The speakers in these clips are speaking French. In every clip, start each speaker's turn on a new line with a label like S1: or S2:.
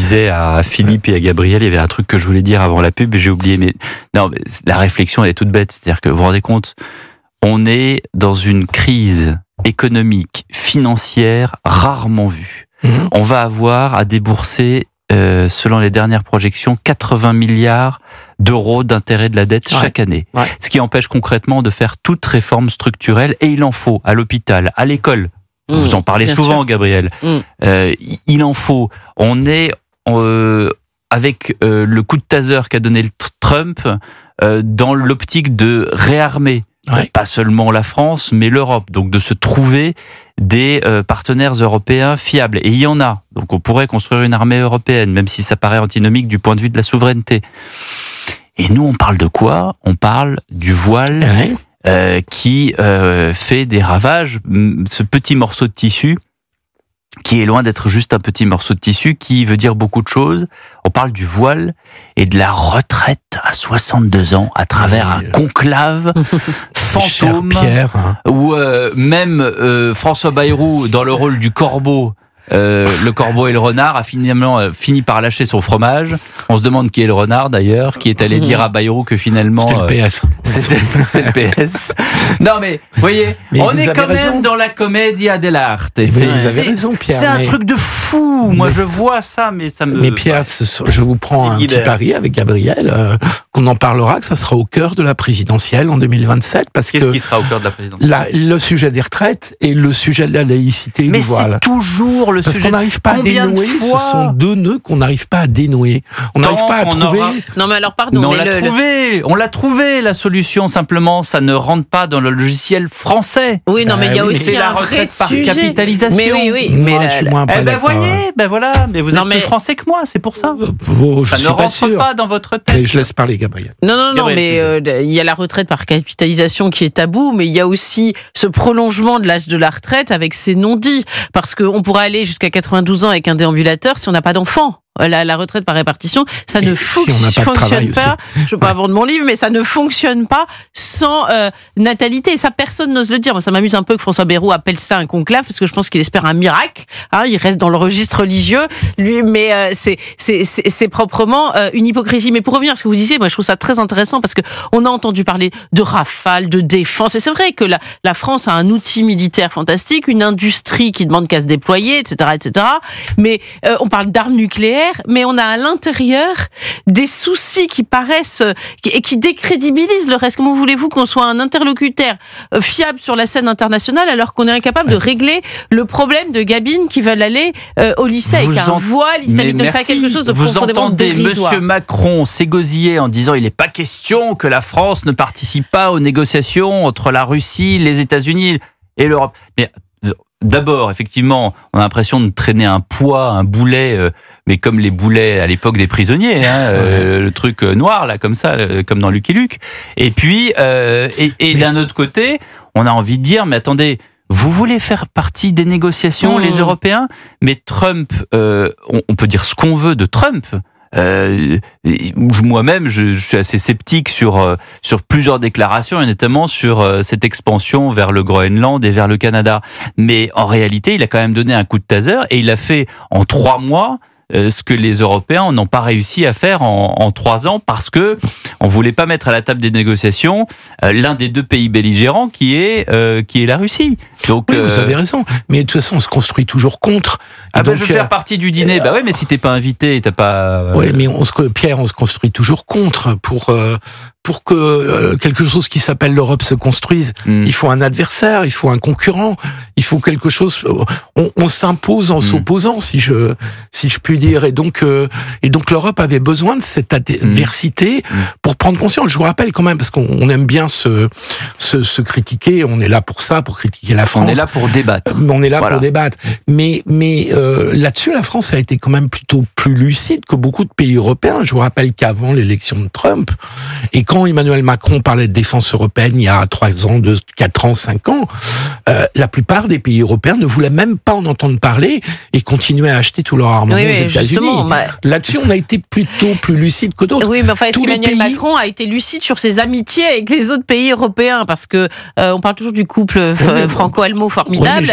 S1: disais à Philippe et à Gabriel, il y avait un truc que je voulais dire avant la pub et j'ai oublié. Mais non, mais la réflexion elle est toute bête. C'est-à-dire que vous vous rendez compte, on est dans une crise économique, financière rarement vue. On va avoir à débourser, selon les dernières projections, 80 milliards d'euros d'intérêt de la dette chaque année. Ouais. Ce qui empêche concrètement de faire toute réforme structurelle, et il en faut à l'hôpital, à l'école. Vous en parlez souvent, Gabriel. Il en faut. On est avec le coup de taser qu'a donné Trump dans l'optique de réarmer pas seulement la France, mais l'Europe. Donc de se trouver des partenaires européens fiables. Et il y en a. Donc on pourrait construire une armée européenne, même si ça paraît antinomique du point de vue de la souveraineté. Et nous, on parle de quoi ? On parle du voile qui fait des ravages. Ce petit morceau de tissu, qui est loin d'être juste un petit morceau de tissu, qui veut dire beaucoup de choses. On parle du voile et de la retraite à 62 ans à travers un conclave fantôme, où même François Bayrou, dans le rôle du corbeau, le corbeau et le renard, a finalement fini par lâcher son fromage. On se demande qui est le renard d'ailleurs, qui est allé dire à Bayrou que finalement
S2: c'était le PS.
S1: C'est le PS. Non mais vous voyez, on est quand même dans la commedia dell'arte.
S2: Vous avez raison, Pierre.
S1: C'est un truc de fou. Moi je vois ça, mais ça me.
S2: Mais Pierre, je vous prends un petit pari avec Gabriel, qu'on en parlera, que ça sera au cœur de la présidentielle en 2027, parce
S1: Qu'est-ce qui sera au cœur de la présidentielle ?
S2: Le sujet des retraites et le sujet de la laïcité et du voile.
S1: Mais c'est toujours le
S2: parce
S1: sujet.
S2: Qu'on n'arrive pas à dénouer, ce sont deux nœuds qu'on n'arrive pas à dénouer. On n'arrive pas à trouver.
S3: Non mais alors pardon.
S1: Mais on l'a trouvé la solution, simplement ça ne rentre pas dans le logiciel français.
S3: Oui, non mais il y a aussi
S1: la retraite par capitalisation.
S3: Mais oui.
S2: Moi, je suis moins pas d'accord.
S1: Voilà, mais vous êtes plus français que moi, c'est pour ça. Ça ne rentre pas dans votre tête.
S2: Et je laisse parler Gabriel.
S3: Non, mais il y a la retraite par capitalisation qui est tabou, mais il y a aussi ce prolongement de l'âge de la retraite avec ses non-dits, parce qu'on pourrait aller jusqu'à 92 ans avec un déambulateur si on n'a pas d'enfant. La retraite par répartition, ça ne fonctionne pas. Je ne veux pas vendre mon livre, mais ça ne fonctionne pas sans natalité. Et ça, personne n'ose le dire. Moi, ça m'amuse un peu que François Bayrou appelle ça un conclave, parce que je pense qu'il espère un miracle. Il reste dans le registre religieux, lui, mais c'est proprement une hypocrisie. Mais pour revenir à ce que vous disiez, moi, je trouve ça très intéressant, parce que on a entendu parler de rafales, de défense. Et c'est vrai que la France a un outil militaire fantastique, une industrie qui demande qu'à se déployer, etc., etc. Mais on parle d'armes nucléaires, mais on a à l'intérieur des soucis qui paraissent et qui décrédibilisent le reste. Comment voulez-vous qu'on soit un interlocuteur fiable sur la scène internationale alors qu'on est incapable de régler le problème de gamines qui veulent aller au lycée avec un voile islamique? Donc c'est quelque chose de profondément dérisoire.
S1: Vous entendez Monsieur Macron s'égosiller en disant il n'est pas question que la France ne participe pas aux négociations entre la Russie, les États-Unis et l'Europe. Mais d'abord, effectivement, on a l'impression de traîner un poids, un boulet, mais comme les boulets à l'époque des prisonniers, le truc noir là, comme ça, comme dans Lucky Luke. Et puis, d'un autre côté, on a envie de dire, mais attendez, vous voulez faire partie des négociations, les Européens, mais Trump, on peut dire ce qu'on veut de Trump. Moi-même, je suis assez sceptique sur plusieurs déclarations, et notamment sur cette expansion vers le Groenland et vers le Canada. Mais en réalité, il a quand même donné un coup de taser, et il a fait en 3 mois ce que les Européens n'ont pas réussi à faire en 3 ans, parce que on voulait pas mettre à la table des négociations l'un des 2 pays belligérants qui est la Russie. Donc
S2: oui, vous avez raison. Mais de toute façon, on se construit toujours contre.
S1: Donc, je veux faire partie du dîner. Oui, mais si t'es pas invité, t'as pas.
S2: Oui, mais Pierre, on se construit toujours contre pour que quelque chose qui s'appelle l'Europe se construise. Il faut un adversaire, il faut un concurrent, il faut quelque chose. On s'impose en s'opposant, si je puis dire. Et donc l'Europe avait besoin de cette adversité pour prendre conscience. Je vous rappelle quand même, parce qu'on aime bien se critiquer. On est là pour ça, pour critiquer la France.
S1: On est là pour débattre.
S2: On est là pour débattre. Mais là-dessus, la France a été quand même plutôt plus lucide que beaucoup de pays européens. Je vous rappelle qu'avant l'élection de Trump, et quand Emmanuel Macron parlait de défense européenne il y a 3 ans, 4 ans, 5 ans, la plupart des pays européens ne voulaient même pas en entendre parler et continuaient à acheter tout leur armement aux États-Unis. Là-dessus, on a été plutôt plus lucide que d'autres.
S3: Oui, mais enfin, est-ce qu'Emmanuel Macron a été lucide sur ses amitiés avec les autres pays européens? Parce que on parle toujours du couple franco-allemand formidable.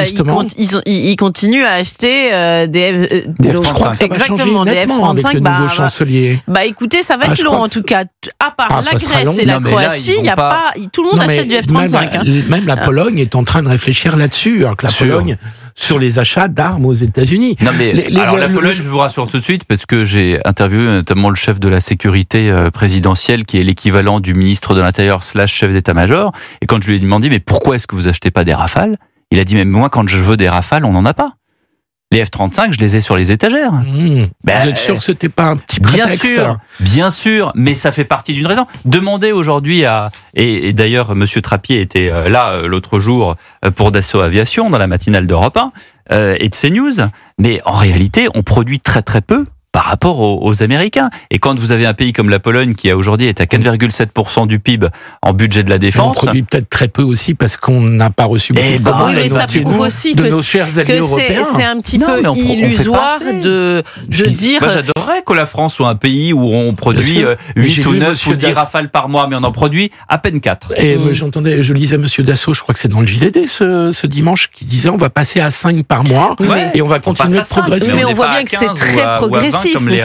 S3: Ils continuent à acheter des
S2: F-35.
S3: Exactement, des F-35
S2: avec le nouveau chancelier.
S3: Écoutez, ça va être long en tout cas. À part la Grèce et la Croatie, il y a pas. Tout le monde achète du F-35.
S2: Même la Pologne est en train de réfléchir là-dessus, alors que la Pologne sur les achats d'armes aux États-Unis.
S1: Non mais alors la Pologne, je vous rassure tout de suite, parce que j'ai interviewé notamment le chef de la sécurité présidentielle, qui est l'équivalent du ministre de l'Intérieur / chef d'état-major, et quand je lui ai demandé mais pourquoi est-ce que vous achetez pas des Rafales, il a dit mais moi quand je veux des Rafales, on n'en a pas. Les F-35, je les ai sur les étagères.
S2: Vous êtes sûr que c'était pas un petit prétexte?
S1: Bien sûr, mais ça fait partie d'une raison. Demandez aujourd'hui et d'ailleurs Monsieur Trappier était là l'autre jour pour Dassault Aviation dans la matinale d'Europe 1 et de CNews, mais en réalité on produit très très peu par rapport aux Américains. Et quand vous avez un pays comme la Pologne qui aujourd'hui est à 4,7% du PIB en budget de la défense...
S2: On produit peut-être très peu aussi parce qu'on n'a pas reçu beaucoup
S3: mais ça prouve aussi
S2: de nos chers alliés européens.
S3: C'est un petit peu illusoire de dire...
S1: Moi, j'adorerais que la France soit un pays où on produit 8 ou 9 ou 10 Rafales par mois, mais on en produit à peine 4.
S2: Et je lisais Monsieur Dassault, je crois que c'est dans le JDD ce dimanche, qui disait on va passer à 5 par mois et on va continuer de progresser.
S3: Mais on voit bien que c'est très progressif.
S1: Comme les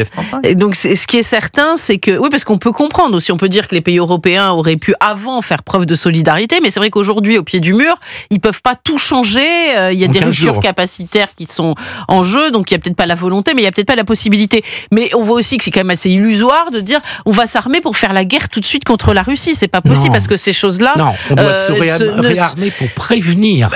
S1: F-35.
S3: Et donc, ce qui est certain, c'est que... Oui, parce qu'on peut comprendre aussi, on peut dire que les pays européens auraient pu avant faire preuve de solidarité, mais c'est vrai qu'aujourd'hui, au pied du mur, ils peuvent pas tout changer. Il y a des ruptures capacitaires qui sont en jeu, donc il y a peut-être pas la volonté, mais il y a peut-être pas la possibilité. Mais on voit aussi que c'est quand même assez illusoire de dire on va s'armer pour faire la guerre tout de suite contre la Russie. C'est pas possible parce que ces choses-là...
S2: Non, on doit se réarmer pour prévenir.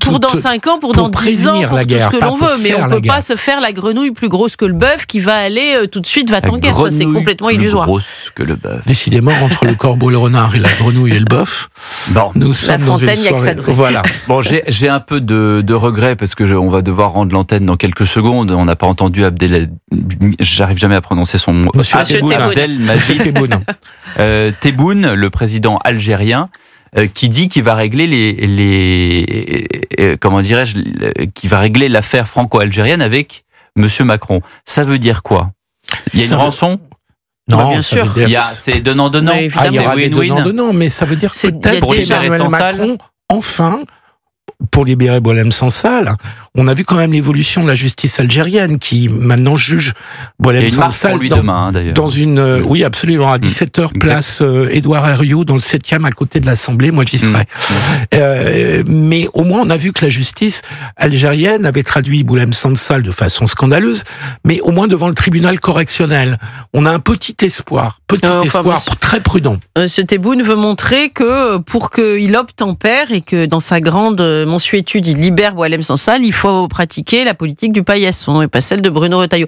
S3: Pour dans 5 ans, pour dans 10 ans, pour tout ce que l'on veut. Mais on peut pas se faire la grenouille plus grosse que le bœuf qui va aller tout de suite va-t-en guerre. Ça, c'est complètement illusoire.
S1: Plus grosse que le bœuf.
S2: Décidément, entre le corbeau, le renard et la grenouille et le bœuf, nous sommes dans une soirée.
S1: Voilà. Bon, j'ai un peu de regret parce que on va devoir rendre l'antenne dans quelques secondes. On n'a pas entendu j'arrive jamais à prononcer son mot.
S2: Abdelmajid
S1: Tebboune, le président algérien, qui dit qu'il va régler qui va régler l'affaire franco-algérienne avec Monsieur Macron. Ça veut dire quoi? Il y a une rançon?
S2: Non,
S3: bien sûr.
S2: C'est
S1: donnant-donnant.
S2: Il y aura des donnant-donnant, mais ça veut dire peut-être
S1: pour libérer
S2: Macron, enfin, pour libérer Boualem Sansal. On a vu quand même l'évolution de la justice algérienne qui maintenant juge Boualem Sansal dans une oui absolument à 17h place Édouard Herriot dans le 7e à côté de l'Assemblée. Moi j'y serai. Mais au moins on a vu que la justice algérienne avait traduit Boualem Sansal de façon scandaleuse, mais au moins devant le tribunal correctionnel. On a un petit espoir très prudent.
S3: Monsieur Tebboune veut montrer que pour qu'il obtempère et que dans sa grande mansuétude il libère Boualem Sansal, il faut pratiquer la politique du paillasson et pas celle de Bruno Retailleau.